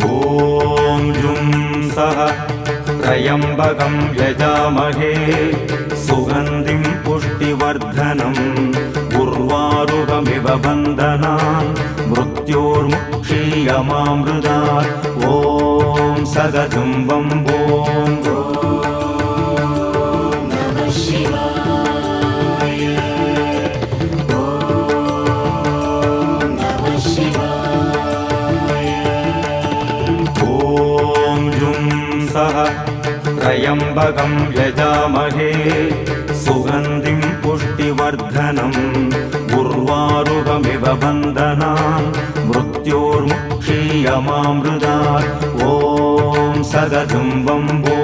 ॐ जुं सः त्र्यम्बकं यजामहे सुगन्धिं पुष्टिवर्धनम् उर्वारुकमिव बन्धनान् मृत्योर्मुक्षीयमामृतात् ॐ सदजुं वम्बो त्र्यम्बकं यजामहे सुगन्धिं पुष्टिवर्धनम् उर्वारुकमिव बन्धनान् मृत्योर्मुक्षीयमामृतात् ॐ सदजुं वम्बो